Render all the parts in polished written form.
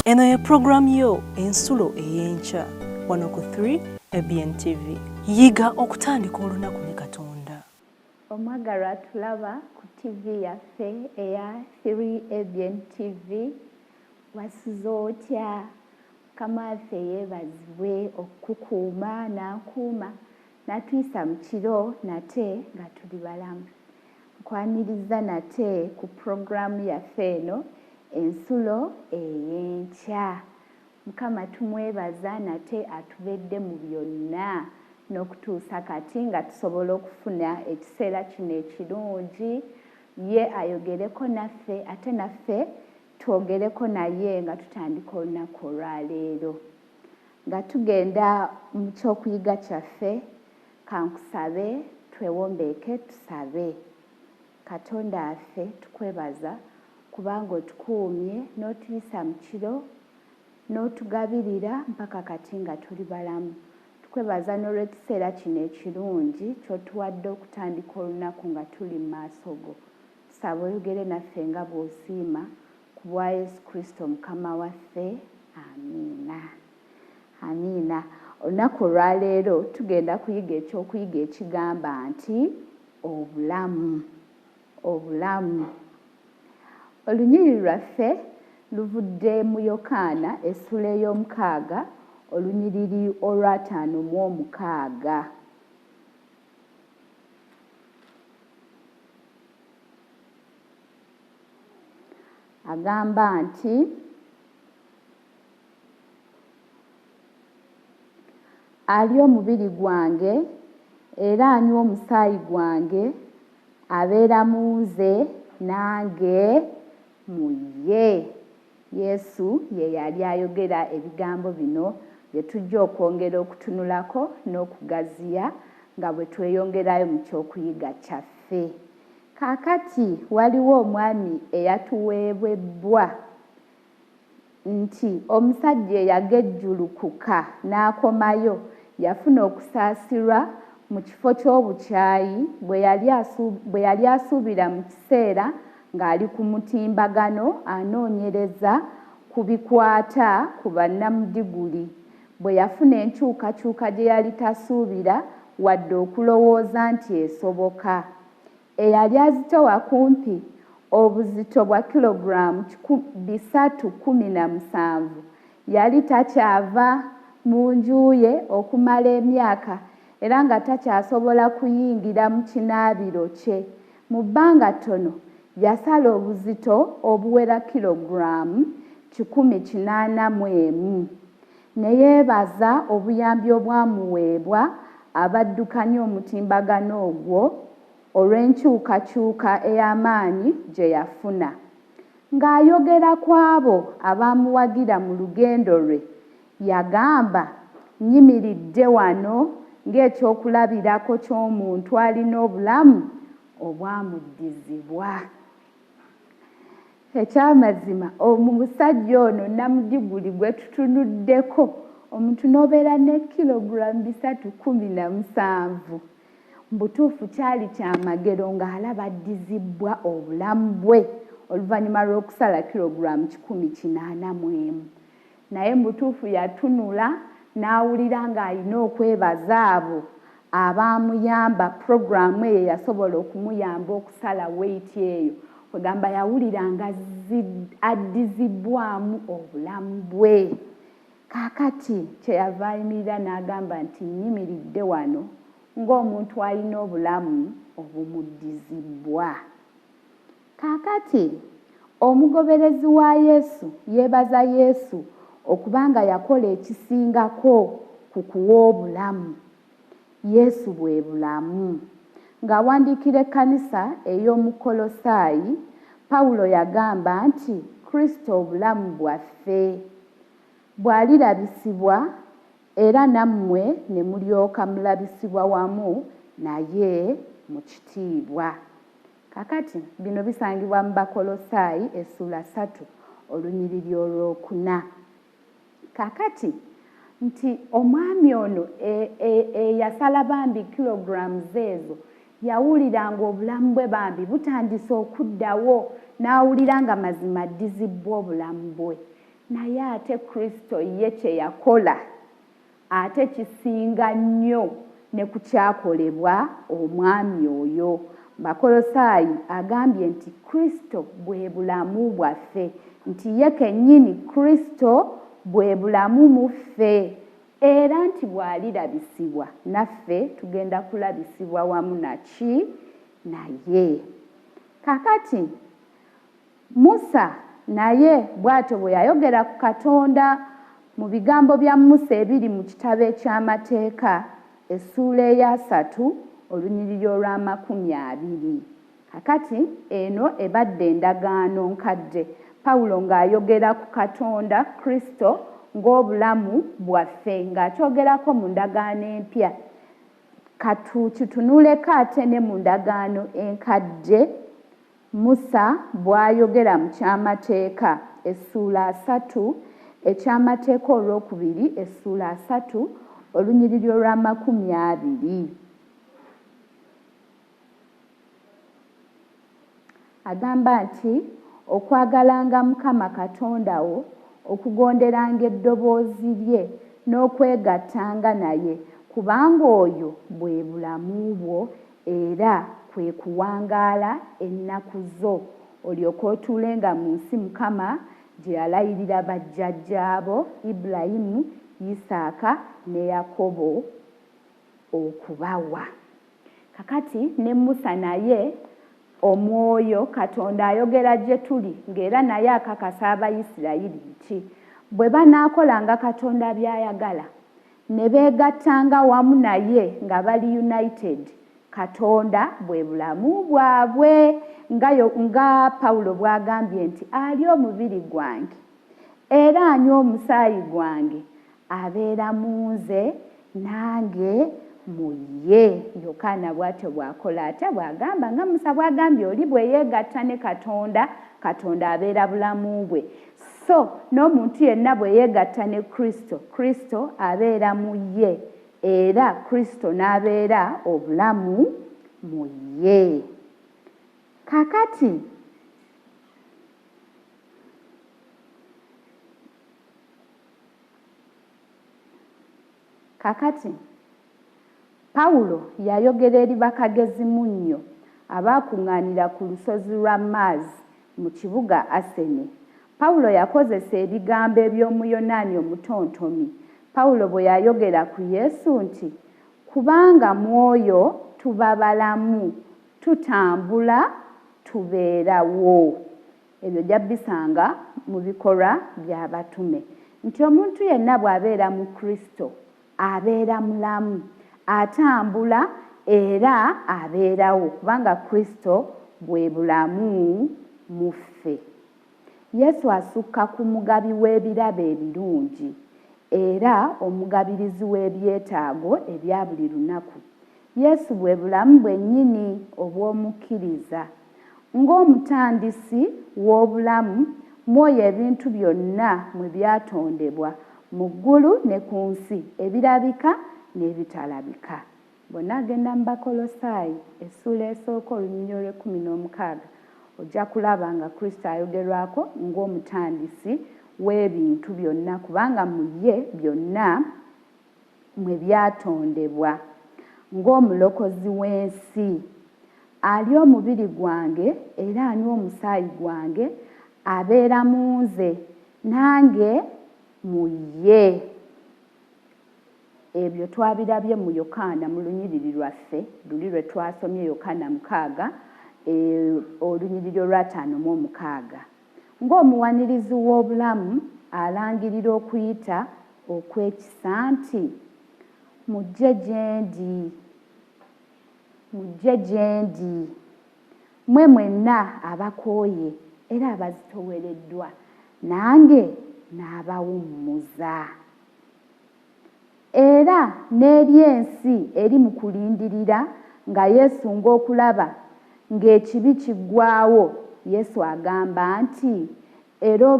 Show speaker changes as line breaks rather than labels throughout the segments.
Eno ye program yo ensulo ey'enkya wano ku 3 ABN TV. Yiga okutandika olunaku ne Katonda.
Omwagalwa tulaba ku TV yaffe eya 3 ABN TV. Wasuze otya? Mukama waffe yeebazibwe okukukuuma n'ankuuma n'atuyisa mu kiro nate nga tuli balamu. Nkwaniriza nate ku programu yaffe eno ensulo ey'enkya. Mukama tumwebaza nate atubedde mu byonna n'okutuusa kati nga tusobola okufuna ekiseera kino ekirungi. Ye ayogereko naffe ate naffe twogereko naye nga tutandika olunaku olwaleero. Nga tugenda mu kyokuyiga kyaffe, kankusabe twewombeeke tusabe. Katonda waffe tukwebaza kubanga otukuumye n'otuyisa mu kiro n'otugabirira mpaka kati nga tuli balamu. Tukwebaza n'olw'ekiseera kino ekirungi ky'otuwadde okutandika olunaku nga tuli mu maaso go. Tusaba oyogere naffe nga bw'osiima ku bwa Yesu Kristo Mukama waffe. Amiina. Amiina. Olunaku olwaleero tugenda kuyiga ekyokuyiga ekigamba nti obulamu. Obulamu. Olunyiriri lwaffe luvudde mu Yokaana essula ey'omukaaga olunyiriri olwa 5:6. Agamba nti alya omubiri gwange era anywa omusaayi gwange abeera mu nze nange mu ye. Yesu ye yali ayogera ebigambo bino bye tujja okwongera okutunulako n'okugaziya nga bwe tweyongerayo mu kyokuyiga kyaffe. Kaakati waliwo omwami eyatuweebwebbwa nti omusajja eyagejjulukuka n'akomayo yafuna okusaasirwa mu kifo ky'obukyayi bwe yali asuubira mu kiseera ng'ali ku mutimbagano anoonyereza ku bikwata ku bannamudiguli. Bwe yafuna enkyukakyuka gye yali tasuubira wadde okulowooza nti esoboka. Eyali azitowa kumpi obuzito bwa kilogulaamu 317 yali takyava mu nju ye okumala emyaka era nga takyasobola kuyingira mu kinaabiro kye. Mu bbanga ttono yasala obuzito obuwera kilogulaamu 181 ne yeebaza obuyambi obwamuweebwa abaddukanya omutimbagano ogwo olw'enkyukakyuka ey'amaanyi gye yafuna. Ng'ayogera ku abo abaamuwagira mu lugendo lwe, yagamba, "Nnyimiridde wano ng'ekyokulabirako ky'omuntu alina obulamu obwamuddizibwa." Ekyamazima omusajja ono namudiguli gwe tutunuddeko omuntu n'obeera ne kilogulaamu 317. Mbutuufu kyali kyamagero ng'alaba addizibbwa obulamu bwe oluvannyuma lw'okusala kilogulaamu 181. Naye mbutuufu yatunula n'awulira ng'alina okwebaza abo abaamuyamba puroguramu eyo yasobola okumuyamba okusala weight eyo. Kwegamba yawulira nga addizibbwamu obulamu bwe. Kaakati kyeyava ayimirira n'agamba nti nnyimiridde wano ng'omuntu alina obulamu obumuddizibbwa. Kaakati omugoberezi wa Yesu yeebaza Yesu okubanga yakola ekisingako ku kuwa obulamu. Yesu bwe bulamu. Ng'awandiikira ekkanisa ey'omu Kolosaayi, Pawulo yagamba nti Kristo obulamu bwaffe bw'alirabisibwa era nammwe ne mulyoka mulabisibwa wamu naye mu kitiibwa. Kakati bino bisangibwa mu Bakolosaayi essula 3 olunyiriri olwokuna. Kakati nti omwami ono eyasala bambi kilogulaamu ezo yawulira nga obulamu bwe bambi butandise okuddawo n'awulira nga mazima addizibbwa obulamu bwe. naye ate Kristo ye kye yakola ate kisinga nnyo ne ku kyakolebwa omwami oyo. Bakolosaayi agambye nti Kristo bwe bulamu bwaffe, nti ye kennyini Kristo bwe bulamu mu ffe, era nti bw'alirabisibwa naffe tugenda kulabisibwa wamu naki naye. Kakati Musa naye bw'atyo bwe yayogera ku Katonda mu bigambo bya Musa ebiri mu kitabo eky'amateeka essuula eya 3 olunyiriri olwa 20. Kakati eno ebadde endagaano nkadde, Pawulo ng'ayogera ku Katonda Kristo ng'obulamu bwaffe ng'akyogerako mu ndagaano empya. Kitunuuleko ate ne mu ndagaano enkadde Musa bw'ayogera mu kyamateeka essuula 3, ekyamateeka olwokubiri essuula 3 olunyiriri olwa 20. Agamba nti okwagalanga Mukama Katonda wo, okugonderanga eddoboozi lye n'okwegattanga naye, kubanga oyo bwe bulamu bwo era kwe kuwangaala ennaku zo, olyoke otuulenga mu nsi Mukama gye yalayirira bajjajjaabo Ibulayimu, Isaaka ne Yakobo okubawa. Kakati ne Musa naye omwoyo Katonda ayogera gye tuli ng'era naye akakasa Abayisirayiri nti bwe banaakolanga Katonda by'ayagala ne beegattanga wamu naye nga bali united, Katonda bwe bulamu bwabwe, nga Pawulo bw'agambye nti ali omubiri gwange era anywa omusaayi gwange abeera mu nze nange mu ye. Yokaana bw'atyo bw'akola ate bw'agamba nga Musa bw'agambye oli bwe yeegatta ne Katonda, Katonda abeera bulamu bwe. So n'omuntu yenna bwe yeegatta ne Kristo, Kristo abeera mu ye era Kristo n'abeera obulamu mu ye. Kakati Pawulo yayogera eri bakagezi munnyo abaakuŋŋaanira ku lusozi lwa Maazi mu kibuga Asene. Pawulo yakozesa ebigambo eby'Omuyonaani omutontomi. Pawulo bwe yayogera ku Yesu nti kubanga mwoyo tuba balamu, tutambula tubeerawo. Ebyo jjabisanga mu bikolwa by'abatume nti omuntu yenna bw'abeera mu Kristo abeera mulamu, atambula era abeerawo kubanga Kristo bwe bulamu mu ffe. Yesu asukka ku mugabi w'ebirabo ebirungi era omugabirizi w'ebyetaago ebya buli lunaku. Yesu bwe bulamu bwennyini obw'omukkiriza. Ng'omutandisi w'obulamu mwoyo ebintu byonna mwe byatondebwa mu ggulu ne ku nsi, ebirabika n'ebitalabika. Bonna agenda mu Bakolosaayi essuula esooka olunyiriri olw'16 ojja kulaba nga Kristo ayogerwako ng'omutandisi w'ebintu byonna kubanga mu ye byonna mwe byatondebwa. Ng'omulokozi w'ensi ali omubiri gwange era anywa omusaayi gwange abeera mu nze nange mu ye. Ebyo twabirabye mu Yokaana mu lunyiriri lwaffe luli lwe twasomye Yokaana 6 olunyiriri olwa 5-6. Ng'omuwanirizi w'obulamu alangirira okuyita okw'ekisa nti mujje gye ndi mmwe mwenna abakooye era abazitowereddwa, nange n'abawummuza. Era n'eri ensi eri mu kulindirira nga yeesunga okulaba ng'ekibi kiggwaawo, Yesu agamba nti era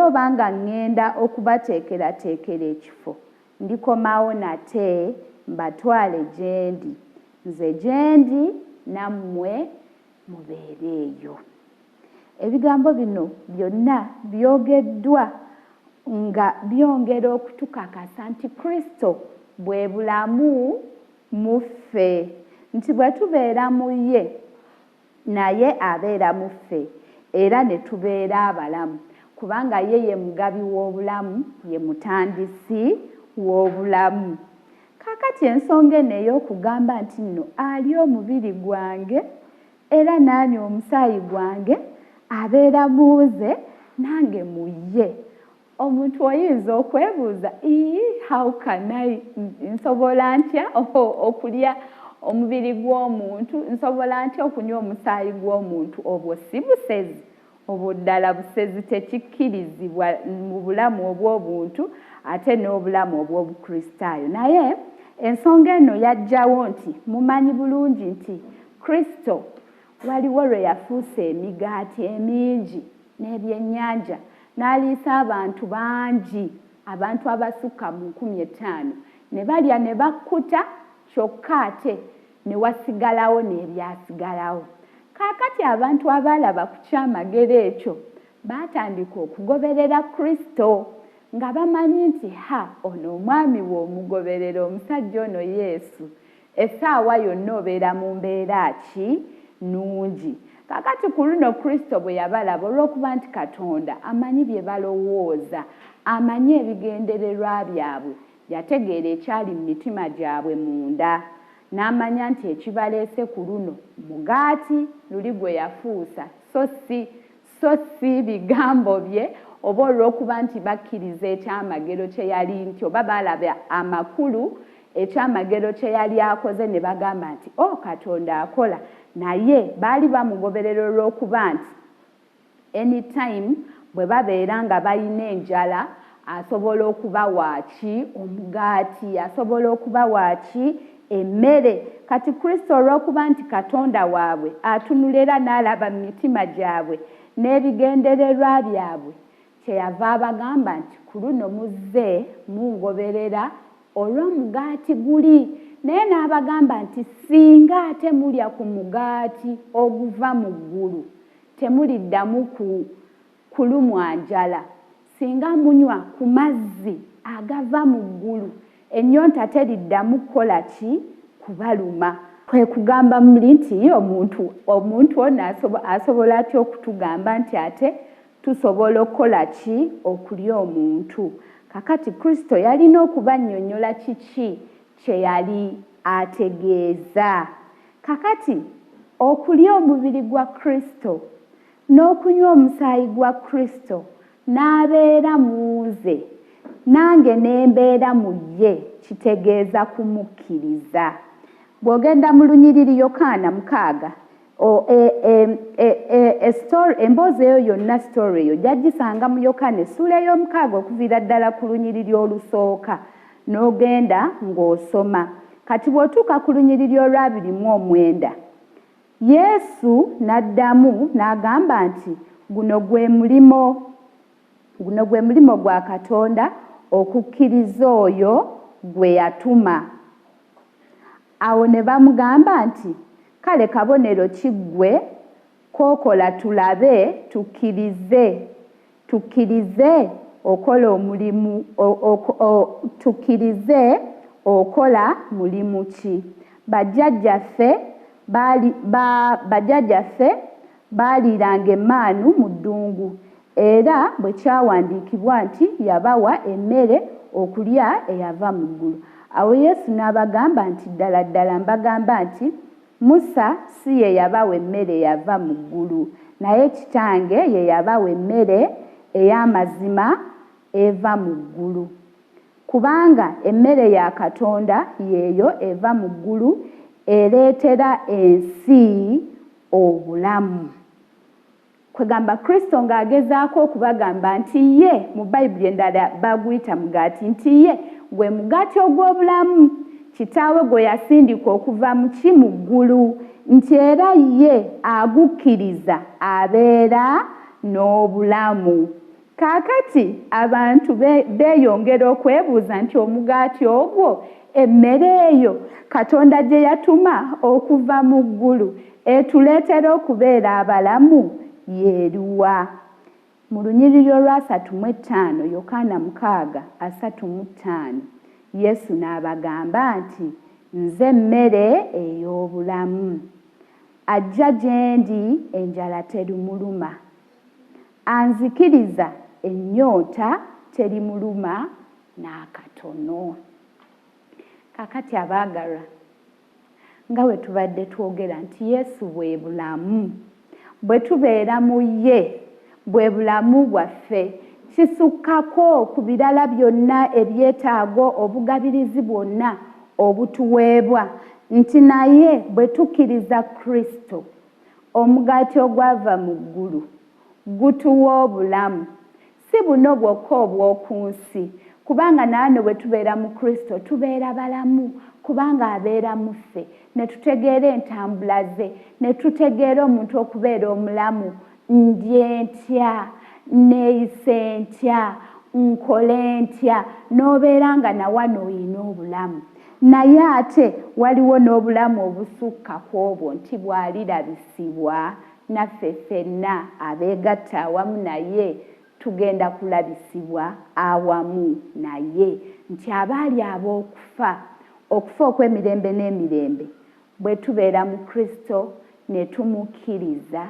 obanga ŋŋenda okubateekerateekera ekifo, ndikomawo nate mbatwale gye ndi, nze gye ndi nammwe mubeere eyo. ebigambo bino byonna byogeddwa nga byongera okutukakasa nti Kristo bwe bulamu mu ffe, nti bwe tubeera mu ye naye abeera mu ffe era ne tubeera abalamu, kubanga ye mugabi w'obulamu, ye mutandisi w'obulamu. Kaakati ensonga eno ey'okugamba nti nno ali omubiri gwange era nanywa omusaayi gwange abeera muze nange mu ye, omuntu oyinza okwebuuza, how can I, nsobola ntya okulya omubiri gw'omuntu, nsobola ntya okunywa omusaayi gw'omuntu? Obwo si busezi, obwo ddala busezi tekikkirizibwa mu bulamu obw'obuntu ate n'obulamu obw'obukristaayo. Naye ensonga eno yajjawo nti mumanyi bulungi nti Kristo waliwo lwe yafuusa emigaati emingi n'ebyennyanja n'aliisa abantu bangi, abantu abasukka mu 1500, ne balya ne bakkuta, kyokka ate ne wasigalawo n'ebyasigalawo. Kaakati abantu abaalaba ku kyamagero ekyo baatandika okugoberera Kristo nga bamanyi nti ono omwami w'omugoberera, omusajja ono Yesu, essaawa yonna obeera mu mbeera ki nnungi. Kaakati ku luno Kristo bwe yabalaba, olw'okuba nti Katonda amanyi bye balowooza, amanyi ebigendererwa byabwe, yategeera ekyali mu mitima gyabwe munda, n'amanya nti ekibaleese ku luno mugaati luli gwe yafuusa, so si bigambo bye, oba olw'okuba nti bakkiriza ekyamagero kye yali, nti oba balaba amakulu ekyamagero kye yali akoze ne bagamba nti Katonda akola. Naye baali bamugoberera olw'okuba nti anytime bwe babeera nga balina enjala asobola okubawa ki omugaati, asobola okubawa ki emmere. Kati Kristo olw'okuba nti Katonda waabwe atunula era n'alaba mu mitima gyabwe n'ebigendererwa byabwe, kyeyava abagamba nti ku luno muzze mungoberera olw'omugaati guli. Naye n'abagamba nti singa ate mulya ku mugaati oguva mu ggulu temuliddamu kulumwa njala, singa munywa ku mazzi agava mu ggulu ennyonta teriddamu kukola ki kubaluma. Kwe kugamba muli nti omuntu ono asobola atya okutugamba nti ate tusobola okukola ki okulya omuntu? Kakati Kristo yalina okubannyonnyola kiki kye yali ategeeza. Kakati okulya omubiri gwa Kristo n'okunywa omusaayi gwa Kristo n'abeera muze nange n'embeera mu ye, kitegeeza kumukkiriza. Bw'ogenda mu lunyiriri Yokaana 6, emboozi eyo yonna story eyo gyagisanga mu Yokaana essula ey'omukaaga okuviira ddala ku lunyiriri olusooka n'ogenda ng'osoma. Kati bw'otuuka ku lunyiriri olwa 29, Yesu n'addamu n'agamba nti guno gwe mulimo gwa Katonda, okukkiriza oyo gwe yatuma. Awo ne bamugamba nti kale kabonero ki ggwe k'okola tulabe tukkirize okola omulimu, tukkirize okola mulimu ki? Bajjajjaffe baaliiranga emmaanu mu ddungu, era bwe kyawandiikibwa nti yabawa emmere okulya eyava mu ggulu. Awo Yesu n'abagamba nti ddala ddala mbagamba nti Musa si ye yabawa emmere eyava mu ggulu, naye Kitange ye yabawa emmere ey'amazima eva mu ggulu. Kubanga emmere ya Katonda yeeyo eva mu ggulu ereetera ensi obulamu. Kwegamba Kristo ng'agezaako okubagamba nti ye, mu Bayibuli endala baguyita mugaati, nti ye gwe mugaati ogw'obulamu, Kitaawe gwe yasindika okuva mu ki mu ggulu, nti era ye agukkiriza abeera n'obulamu. Kaakati abantu beeyongera okwebuuza nti omugaati ogwo, emmere eyo Katonda gye yatuma okuva mu ggulu etuleetera okubeera abalamu yeeruwa. Mu lunyiriri olwa 35 Yokaana 6:35 Yesu n'abagamba nti nze mmere ey'obulamu. Ajja gye ndi enjala terumuluma. Anzikiriza ennyota terimuluma n'akatono. Kakati abaagalwa, nga bwe tubadde twogera nti Yesu bwe bulamu. Bwe tubeera mu ye, bwe bulamu bwaffe. Kisukkako ku birala byonna ebyetaago obugabirizi bwonna obutuweebwa, nti naye bwe tukkiriza Kristo, omugaati ogwava mu ggulu gutuwa obulamu. Si buno bwokka obw'oku nsi, kubanga naano bwe tubeera mu Kristo tubeera balamu, kubanga abeera mu ffe, ne tutegeera entambula ze, ne tutegeera omuntu okubeera omulamu. Ndye ntya, neeyise ntya, nkole ntya, n'obeera nga nawano oyina obulamu. Naye ate waliwo n'obulamu obusukka ku obwo, nti bw'alirabisibwa naffe ffenna abeegatta awamu naye tugenda kulabisibwa awamu naye, nti abaali ab'okufa, okufa okw'emirembe n'emirembe, bwe tubeera mu Kristo ne tumukkiriza,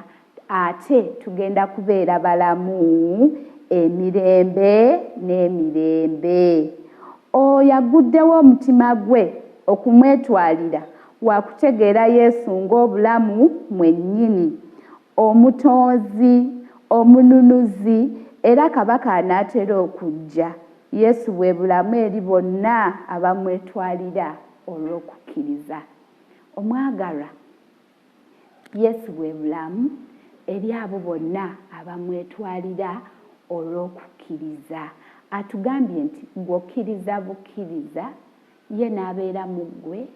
ate tugenda kubeera balamu emirembe n'emirembe. Oyo aguddewo omutima gwe okumwetwalira wa kutegeera Yesu ng'obulamu mwennyini, omutonzi, omununuzi, era kabaka anaatera okujja. Yesu bwe bulamu eri bonna abamwetwalira olw'okukkiriza. Omwagalwa, Yesu bwe bulamu eri abo bonna abamwetwalira olw'okukkiriza. Atugambye nti bw'okkiriza bukkiriza, ye n'abeera mu ggwe,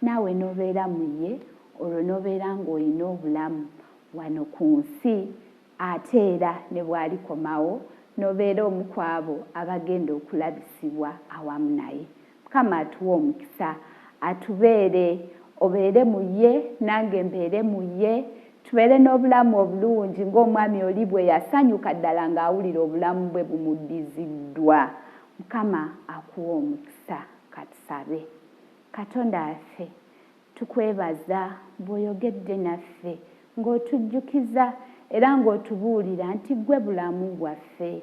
naawe n'obeera mu ye, olwo n'obeera ng'olina obulamu wano ku nsi, ate era ne bw'alikomawo n'obeera omu ku abo abagenda okulabisibwa awamu naye. Mukama atuwe omukisa, atubeere, obeere mu ye, nange mbeere mu ye, tubeere n'obulamu obulungi ng'omwami oli bwe yasanyuka ddala ng'awulira obulamu bwe bumuddiziddwa. Mukama akuwe omukisa. Katusabe. Katonda waffe, tukwebaza bw'oyogedde naffe ng'otujjukiza era ng'otubuulira nti ggwe bulamu bwaffe.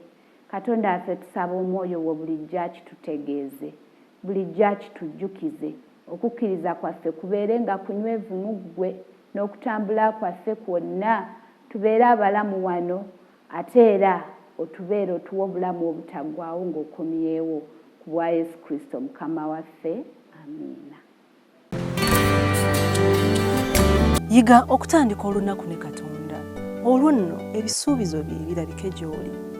Katonda waffe, tusaba omwoyo wo bulijjo akitutegeeze, bulijjo akitujjukize, okukkiriza kwaffe kubeere nga kunywevu mu ggwe, n'okutambula kwaffe kwonna tubeere abalamu wano, ate era otubeere otuwa obulamu obutaggwaawo ng'okomyewo, ku bwa Yesu Kristo Mukama waffe. Amiina.
Yiga okutandika olunaku ne Katonda. Olwo nno ebisuubizo bye birabike gy'oli.